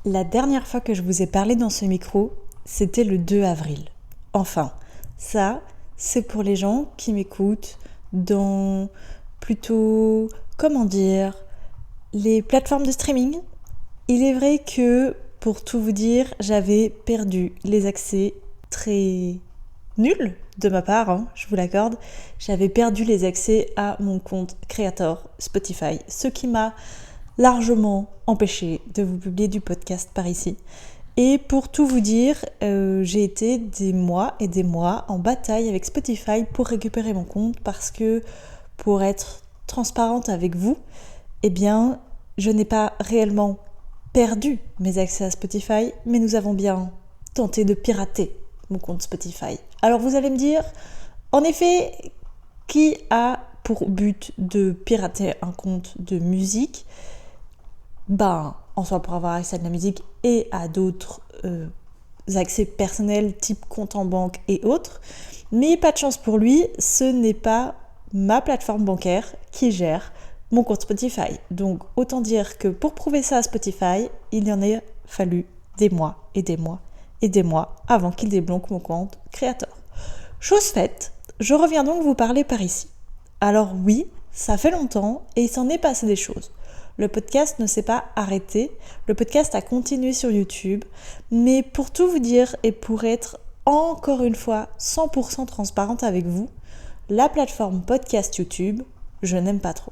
La dernière fois que je vous ai parlé dans ce micro, c'était le 2 avril. Enfin, ça, c'est pour les gens qui m'écoutent dans plutôt, les plateformes de streaming. Il est vrai que, pour tout vous dire, j'avais perdu les accès très nuls de ma part, je vous l'accorde. J'avais perdu les accès à mon compte Creator Spotify, ce qui m'a largement empêché de vous publier du podcast par ici. Et pour tout vous dire, j'ai été des mois et des mois en bataille avec Spotify pour récupérer mon compte parce que, pour être transparente avec vous, eh bien, je n'ai pas réellement perdu mes accès à Spotify, mais nous avons bien tenté de pirater mon compte Spotify. Alors vous allez me dire, en effet, qui a pour but de pirater un compte de musique ? En soi pour avoir accès à de la musique et à d'autres accès personnels type compte en banque et autres. Mais pas de chance pour lui, ce n'est pas ma plateforme bancaire qui gère mon compte Spotify. Donc autant dire que pour prouver ça à Spotify, il y en a fallu des mois et des mois et des mois avant qu'il débloque mon compte Creator. Chose faite, je reviens donc vous parler par ici. Alors oui, ça fait longtemps et il s'en est passé des choses. Le podcast ne s'est pas arrêté, le podcast a continué sur YouTube, mais pour tout vous dire et pour être encore une fois 100% transparente avec vous, la plateforme podcast YouTube, je n'aime pas trop.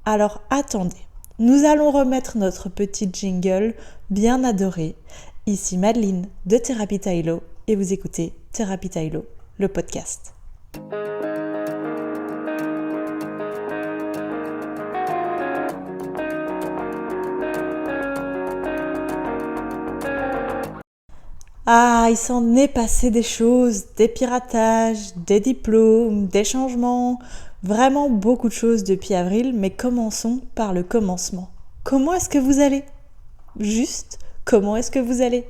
Alors attendez, nous allons remettre notre petit jingle bien adoré. Ici Madeleine de Thérapie Tailo et vous écoutez Thérapie Tailo, le podcast. Ah, il s'en est passé des choses, des piratages, des diplômes, des changements, vraiment beaucoup de choses depuis avril, mais commençons par le commencement. Comment est-ce que vous allez ? Juste, comment est-ce que vous allez ?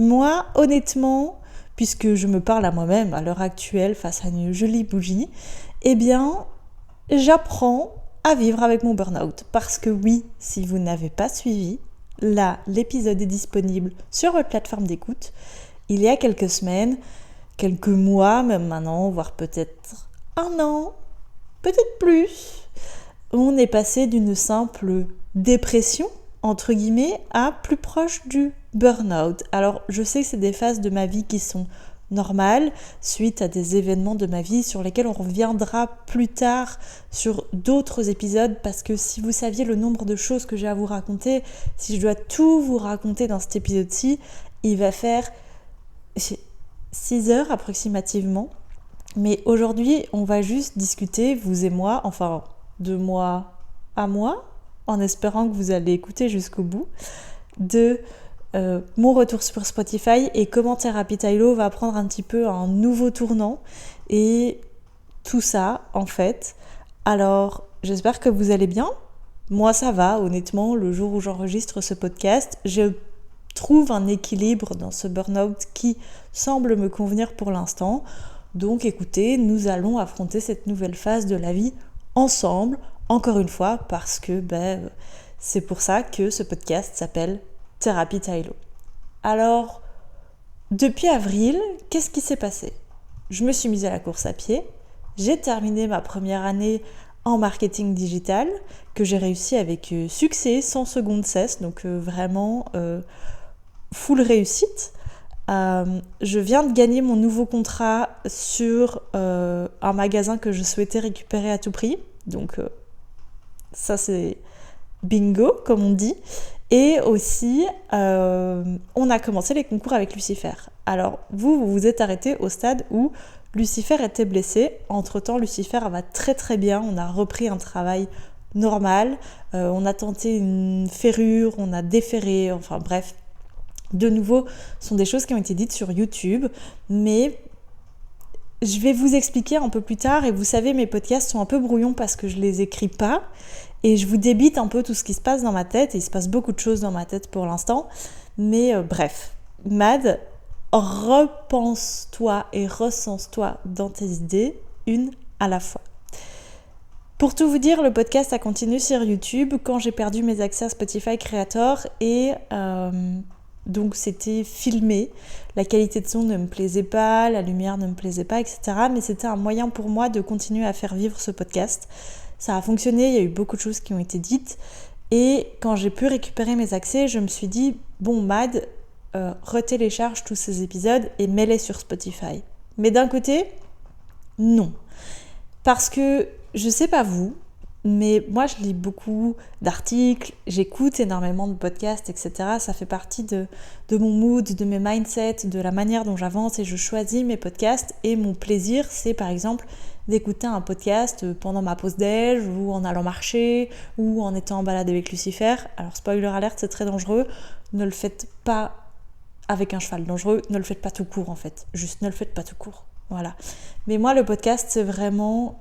Moi, honnêtement, puisque je me parle à moi-même à l'heure actuelle face à une jolie bougie, eh bien, j'apprends à vivre avec mon burn-out. Parce que oui, si vous n'avez pas suivi, là, l'épisode est disponible sur votre plateforme d'écoute. Il y a quelques semaines, quelques mois, même maintenant, voire peut-être un an, peut-être plus, on est passé d'une simple dépression, entre guillemets, à plus proche du burn-out. Alors, je sais que c'est des phases de ma vie qui sont normales, suite à des événements de ma vie sur lesquels on reviendra plus tard sur d'autres épisodes, parce que si vous saviez le nombre de choses que j'ai à vous raconter, si je dois tout vous raconter dans cet épisode-ci, il va faire 6 heures approximativement. Mais aujourd'hui, on va juste discuter, vous et moi, enfin de mois à mois, en espérant que vous allez écouter jusqu'au bout, de mon retour sur Spotify et comment Thérapie Tailo va prendre un petit peu un nouveau tournant et tout ça en fait. Alors j'espère que vous allez bien. Moi ça va, honnêtement, le jour où j'enregistre ce podcast, je trouve un équilibre dans ce burn-out qui semble me convenir pour l'instant. Donc écoutez, nous allons affronter cette nouvelle phase de la vie ensemble, encore une fois, parce que c'est pour ça que ce podcast s'appelle Thérapie Tailo. Alors, depuis avril, qu'est-ce qui s'est passé ? Je me suis mise à la course à pied, j'ai terminé ma première année en marketing digital, que j'ai réussi avec succès, sans seconde cesse, donc vraiment full réussite. Je viens de gagner mon nouveau contrat sur un magasin que je souhaitais récupérer à tout prix, donc ça c'est bingo comme on dit. Et aussi on a commencé les concours avec Lucifer. Alors vous vous êtes arrêté au stade où Lucifer était blessé. Entre temps Lucifer va très très bien, on a repris un travail normal, on a tenté une ferrure, on a déferré, enfin bref. De nouveau, ce sont des choses qui ont été dites sur YouTube, mais je vais vous expliquer un peu plus tard. Et vous savez, mes podcasts sont un peu brouillons parce que je les écris pas et je vous débite un peu tout ce qui se passe dans ma tête. Et il se passe beaucoup de choses dans ma tête pour l'instant, mais bref, Mad, repense-toi et recense-toi dans tes idées, une à la fois. Pour tout vous dire, le podcast a continué sur YouTube quand j'ai perdu mes accès à Spotify Creator et donc c'était filmé. La qualité de son ne me plaisait pas, la lumière ne me plaisait pas, etc. Mais c'était un moyen pour moi de continuer à faire vivre ce podcast. Ça a fonctionné, il y a eu beaucoup de choses qui ont été dites. Et quand j'ai pu récupérer mes accès, je me suis dit, bon Mad, retélécharge tous ces épisodes et mets-les sur Spotify. Mais d'un côté, non. Parce que, je sais pas vous, mais moi je lis beaucoup d'articles, j'écoute énormément de podcasts, etc. Ça fait partie de mon mood, de mes mindsets, de la manière dont j'avance et je choisis mes podcasts. Et mon plaisir, c'est par exemple d'écouter un podcast pendant ma pause déj ou en allant marcher ou en étant en balade avec Lucifer. Alors spoiler alert, c'est très dangereux, ne le faites pas avec un cheval dangereux, ne le faites pas tout court en fait, juste ne le faites pas tout court, voilà. Mais moi le podcast c'est vraiment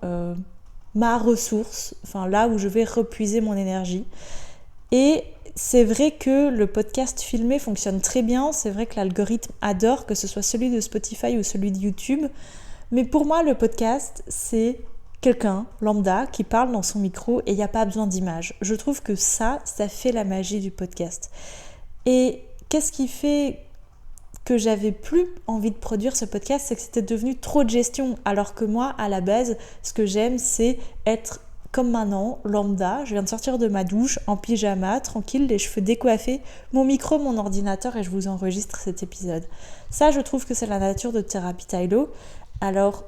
ma ressource, enfin là où je vais repuiser mon énergie. Et c'est vrai que le podcast filmé fonctionne très bien, c'est vrai que l'algorithme adore, que ce soit celui de Spotify ou celui de YouTube. Mais pour moi, le podcast, c'est quelqu'un, lambda, qui parle dans son micro et il n'y a pas besoin d'image. Je trouve que ça fait la magie du podcast. Et qu'est-ce qui fait que j'avais plus envie de produire ce podcast, c'est que c'était devenu trop de gestion. Alors que moi, à la base, ce que j'aime, c'est être comme maintenant, lambda. Je viens de sortir de ma douche, en pyjama, tranquille, les cheveux décoiffés, mon micro, mon ordinateur et je vous enregistre cet épisode. Ça, je trouve que c'est la nature de Thérapie Tylo. Alors,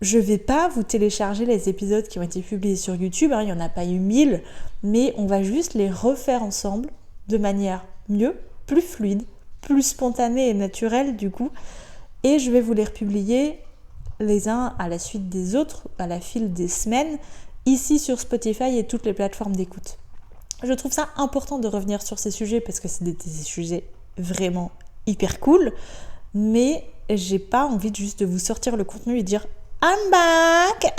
je vais pas vous télécharger les épisodes qui ont été publiés sur YouTube, il n'y en a pas eu 1000, mais on va juste les refaire ensemble de manière mieux, plus fluide, plus spontanée et naturelle du coup, et je vais vous les republier les uns à la suite des autres, à la file des semaines, ici sur Spotify et toutes les plateformes d'écoute. Je trouve ça important de revenir sur ces sujets parce que c'est des sujets vraiment hyper cool, mais j'ai pas envie juste de vous sortir le contenu et dire I'm back,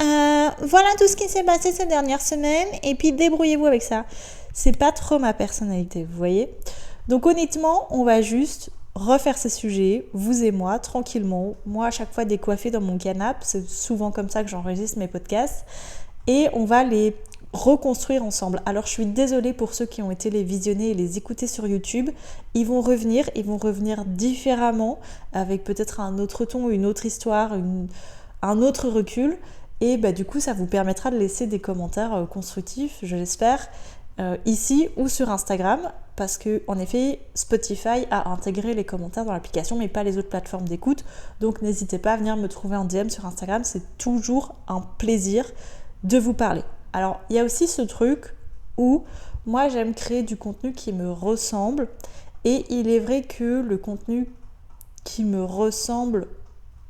voilà tout ce qui s'est passé ces dernières semaines et puis débrouillez-vous avec ça. C'est pas trop ma personnalité, vous voyez. Donc honnêtement, on va juste refaire ces sujets, vous et moi, tranquillement. Moi, à chaque fois décoiffée dans mon canapé, c'est souvent comme ça que j'enregistre mes podcasts. Et on va les reconstruire ensemble. Alors je suis désolée pour ceux qui ont été les visionner et les écouter sur YouTube. Ils vont revenir différemment, avec peut-être un autre ton, une autre histoire, un autre recul. Et du coup, ça vous permettra de laisser des commentaires constructifs, je l'espère, ici ou sur Instagram. Parce que en effet, Spotify a intégré les commentaires dans l'application, mais pas les autres plateformes d'écoute. Donc n'hésitez pas à venir me trouver en DM sur Instagram, c'est toujours un plaisir de vous parler. Alors, il y a aussi ce truc où moi j'aime créer du contenu qui me ressemble, et il est vrai que le contenu qui me ressemble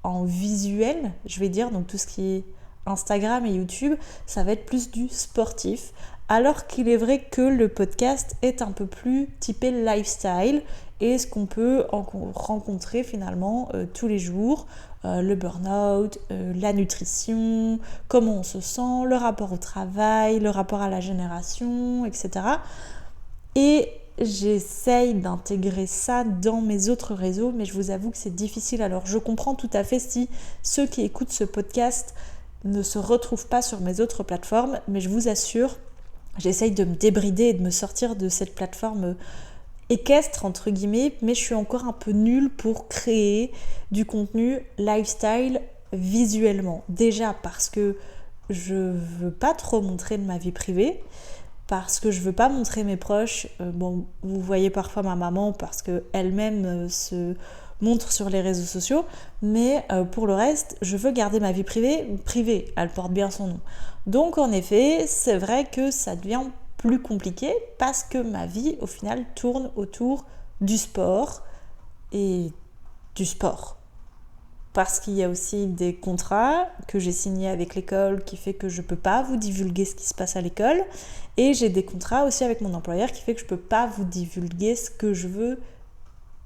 en visuel, je vais dire, donc tout ce qui est Instagram et YouTube, ça va être plus du sportif. Alors qu'il est vrai que le podcast est un peu plus typé lifestyle et ce qu'on peut rencontrer finalement tous les jours, le burn-out, la nutrition, comment on se sent, le rapport au travail, le rapport à la génération, etc. Et j'essaye d'intégrer ça dans mes autres réseaux, mais je vous avoue que c'est difficile. Alors je comprends tout à fait si ceux qui écoutent ce podcast ne se retrouvent pas sur mes autres plateformes, mais je vous assure, j'essaye de me débrider et de me sortir de cette plateforme équestre, entre guillemets, mais je suis encore un peu nulle pour créer du contenu lifestyle visuellement. Déjà parce que je veux pas trop montrer de ma vie privée, parce que je veux pas montrer mes proches. Bon, vous voyez parfois ma maman parce qu'elle-même se montre sur les réseaux sociaux, mais pour le reste, je veux garder ma vie privée, elle porte bien son nom. Donc en effet, c'est vrai que ça devient plus compliqué parce que ma vie, au final, tourne autour du sport et du sport. Parce qu'il y a aussi des contrats que j'ai signés avec l'école qui fait que je ne peux pas vous divulguer ce qui se passe à l'école. Et j'ai des contrats aussi avec mon employeur qui fait que je ne peux pas vous divulguer ce que je veux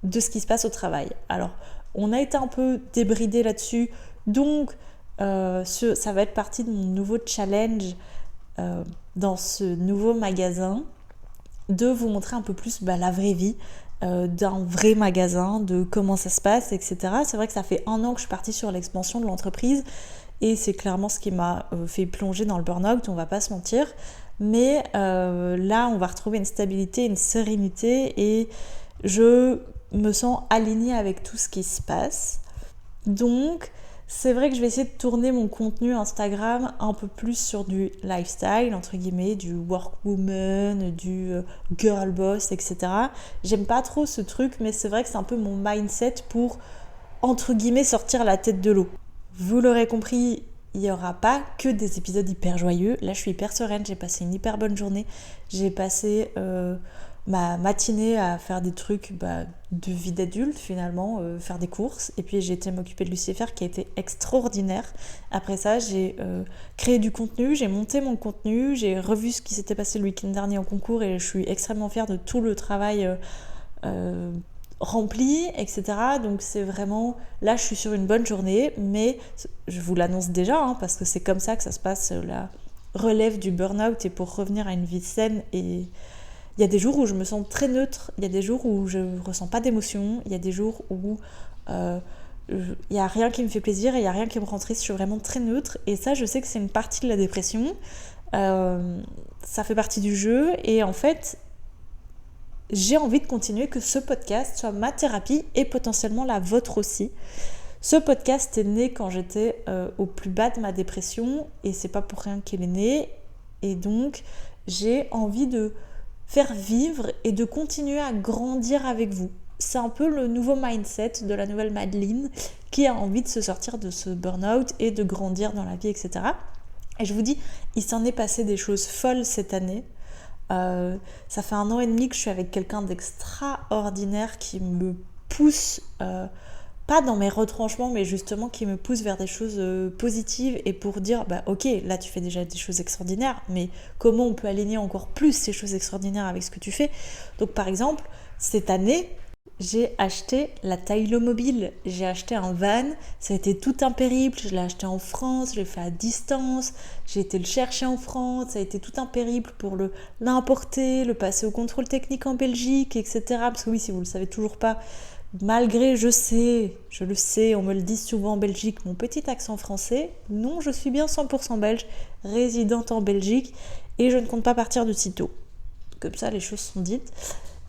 de ce qui se passe au travail. Alors, on a été un peu débridé là-dessus. Donc, ça va être partie de mon nouveau challenge dans ce nouveau magasin, de vous montrer un peu plus la vraie vie d'un vrai magasin, de comment ça se passe, etc. C'est vrai que ça fait 1 an que je suis partie sur l'expansion de l'entreprise et c'est clairement ce qui m'a fait plonger dans le burn-out, on va pas se mentir. Mais là, on va retrouver une stabilité, une sérénité et je me sens alignée avec tout ce qui se passe. Donc, c'est vrai que je vais essayer de tourner mon contenu Instagram un peu plus sur du lifestyle, entre guillemets, du workwoman, du girl boss, etc. J'aime pas trop ce truc, mais c'est vrai que c'est un peu mon mindset pour, entre guillemets, sortir la tête de l'eau. Vous l'aurez compris, il n'y aura pas que des épisodes hyper joyeux. Là, je suis hyper sereine, j'ai passé une hyper bonne journée. J'ai passé ma matinée à faire des trucs de vie d'adulte finalement, faire des courses. Et puis j'ai été m'occuper de Lucifer qui a été extraordinaire. Après ça, j'ai créé du contenu, j'ai monté mon contenu, j'ai revu ce qui s'était passé le week-end dernier en concours et je suis extrêmement fière de tout le travail rempli, etc. Donc c'est vraiment, là je suis sur une bonne journée, mais je vous l'annonce déjà, parce que c'est comme ça que ça se passe, la relève du burn-out et pour revenir à une vie saine. Et il y a des jours où je me sens très neutre, il y a des jours où je ne ressens pas d'émotion, il y a des jours où il n'y a rien qui me fait plaisir et il n'y a rien qui me rend triste, je suis vraiment très neutre. Et ça, je sais que c'est une partie de la dépression, ça fait partie du jeu. Et en fait, j'ai envie de continuer, que ce podcast soit ma thérapie et potentiellement la vôtre aussi. Ce podcast est né quand j'étais au plus bas de ma dépression et c'est pas pour rien qu'il est né. Et donc, j'ai envie de faire vivre et de continuer à grandir avec vous. C'est un peu le nouveau mindset de la nouvelle Madeleine qui a envie de se sortir de ce burn-out et de grandir dans la vie, etc. Et je vous dis, il s'en est passé des choses folles cette année. Ça fait 1 an et demi que je suis avec quelqu'un d'extraordinaire qui me pousse, pas dans mes retranchements, mais justement qui me pousse vers des choses positives et pour dire, ok, là tu fais déjà des choses extraordinaires, mais comment on peut aligner encore plus ces choses extraordinaires avec ce que tu fais. Donc par exemple, cette année, j'ai acheté la Tylo Mobile, j'ai acheté un van, ça a été tout un périple, je l'ai acheté en France, je l'ai fait à distance, j'ai été le chercher en France, ça a été tout un périple pour l'importer, le passer au contrôle technique en Belgique, etc. Parce que oui, si vous ne le savez toujours pas, malgré, je le sais, on me le dit souvent en Belgique, mon petit accent français, non, je suis bien 100% belge, résidente en Belgique, et je ne compte pas partir de sitôt. Comme ça, les choses sont dites.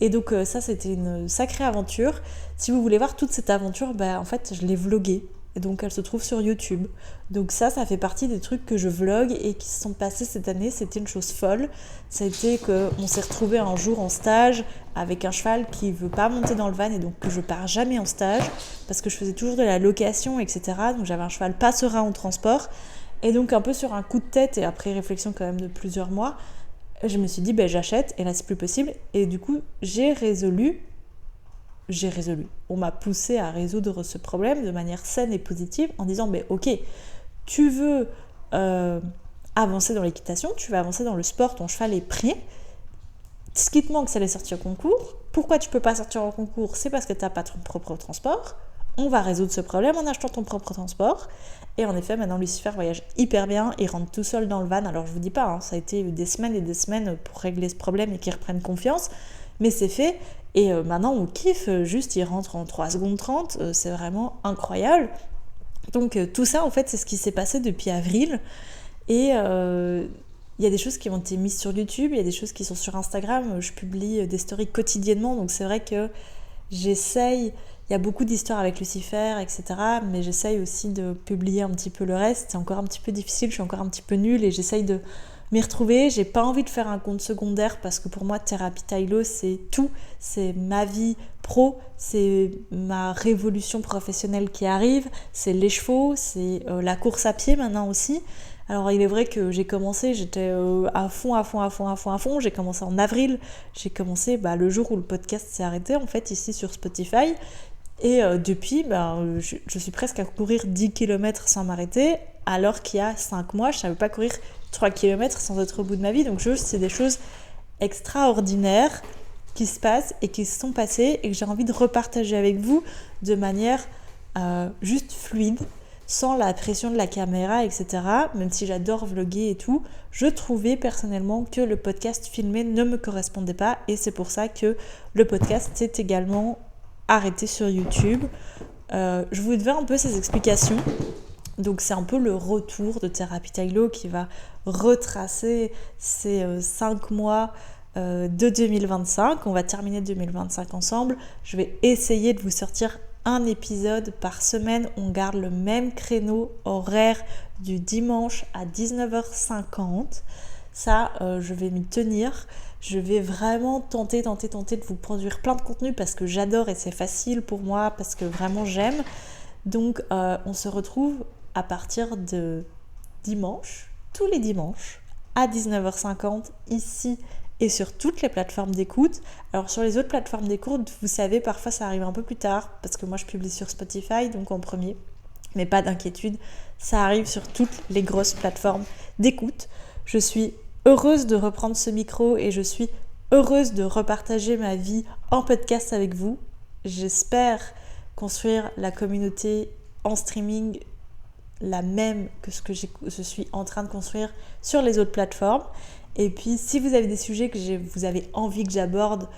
Et donc ça, c'était une sacrée aventure. Si vous voulez voir toute cette aventure, en fait, je l'ai vloguée. Et donc elle se trouve sur YouTube. Donc ça fait partie des trucs que je vlogue et qui se sont passés cette année. C'était une chose folle. Ça a été qu'on s'est retrouvés un jour en stage avec un cheval qui veut pas monter dans le van et donc que je pars jamais en stage parce que je faisais toujours de la location, etc. Donc j'avais un cheval pas serein en transport. Et donc un peu sur un coup de tête et après réflexion quand même de plusieurs mois, je me suis dit, j'achète, et là c'est plus possible. Et du coup, j'ai résolu. On m'a poussé à résoudre ce problème de manière saine et positive en disant, ok, tu veux avancer dans l'équitation, tu veux avancer dans le sport, ton cheval est prêt. Ce qui te manque, c'est les sorties au concours. Pourquoi tu peux pas sortir au concours ? C'est parce que tu n'as pas ton propre transport. On va résoudre ce problème en achetant ton propre transport. Et en effet, maintenant, Lucifer voyage hyper bien. Il rentre tout seul dans le van. Alors, je vous dis pas, ça a été des semaines et des semaines pour régler ce problème et qu'il reprenne confiance. Mais c'est fait. Et maintenant, on kiffe. Juste, il rentre en 3 secondes 30. C'est vraiment incroyable. Donc, tout ça, en fait, c'est ce qui s'est passé depuis avril. Et il y a des choses qui ont été mises sur YouTube. Il y a des choses qui sont sur Instagram. Je publie des stories quotidiennement. Donc, c'est vrai que j'essaye... Il y a beaucoup d'histoires avec Lucifer, etc. Mais j'essaye aussi de publier un petit peu le reste. C'est encore un petit peu difficile, je suis encore un petit peu nulle et j'essaye de m'y retrouver. J'ai pas envie de faire un compte secondaire parce que pour moi, Thérapie Tylo, c'est tout. C'est ma vie pro, c'est ma révolution professionnelle qui arrive, c'est les chevaux, c'est la course à pied maintenant aussi. Alors il est vrai que j'ai commencé, j'étais à fond. J'ai commencé en avril, j'ai commencé le jour où le podcast s'est arrêté en fait ici sur Spotify. Et depuis, je suis presque à courir 10 km sans m'arrêter, alors qu'il y a 5 mois, je ne savais pas courir 3 km sans être au bout de ma vie. Donc c'est des choses extraordinaires qui se passent et qui se sont passées et que j'ai envie de repartager avec vous de manière juste fluide, sans la pression de la caméra, etc. Même si j'adore vlogger et tout, je trouvais personnellement que le podcast filmé ne me correspondait pas et c'est pour ça que le podcast s'est également arrêté sur YouTube. Je vous devais un peu ces explications. Donc c'est un peu le retour de Thérapie Taekwondo qui va retracer ces 5 mois de 2025. On va terminer 2025 ensemble. Je vais essayer de vous sortir un épisode par semaine. On garde le même créneau horaire du dimanche à 19h50. Ça, je vais m'y tenir. Je vais vraiment tenter de vous produire plein de contenu parce que j'adore et c'est facile pour moi, parce que vraiment j'aime. Donc, on se retrouve à partir de dimanche, tous les dimanches, à 19h50, ici et sur toutes les plateformes d'écoute. Alors, sur les autres plateformes d'écoute, vous savez, parfois ça arrive un peu plus tard, parce que moi je publie sur Spotify, donc en premier. Mais pas d'inquiétude, ça arrive sur toutes les grosses plateformes d'écoute. Je suis heureuse de reprendre ce micro et je suis heureuse de repartager ma vie en podcast avec vous. J'espère construire la communauté en streaming la même que ce que je suis en train de construire sur les autres plateformes. Et puis si vous avez des sujets que vous avez envie que j'aborde,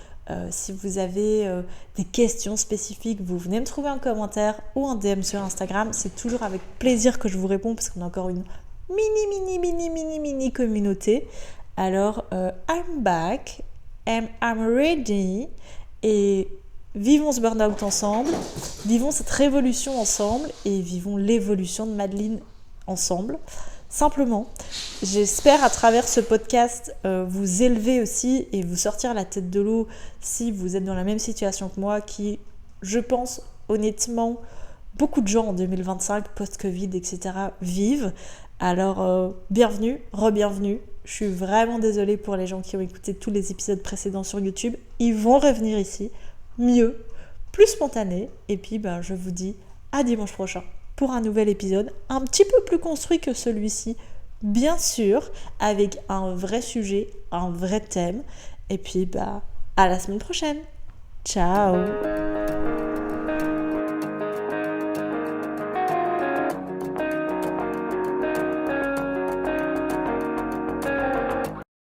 si vous avez des questions spécifiques, vous venez me trouver un commentaire ou un DM sur Instagram. C'est toujours avec plaisir que je vous réponds parce qu'on a encore une mini communauté. Alors I'm back and I'm ready, et vivons ce burn-out ensemble, vivons cette révolution ensemble et vivons l'évolution de Madeline ensemble. Simplement, j'espère à travers ce podcast vous élever aussi et vous sortir la tête de l'eau si vous êtes dans la même situation que moi, qui, je pense honnêtement, beaucoup de gens en 2025, post-Covid, etc. vivent. Alors, bienvenue, re-bienvenue. Je suis vraiment désolée pour les gens qui ont écouté tous les épisodes précédents sur YouTube. Ils vont revenir ici, mieux, plus spontané. Et puis, je vous dis à dimanche prochain pour un nouvel épisode, un petit peu plus construit que celui-ci, bien sûr, avec un vrai sujet, un vrai thème. Et puis, à la semaine prochaine. Ciao!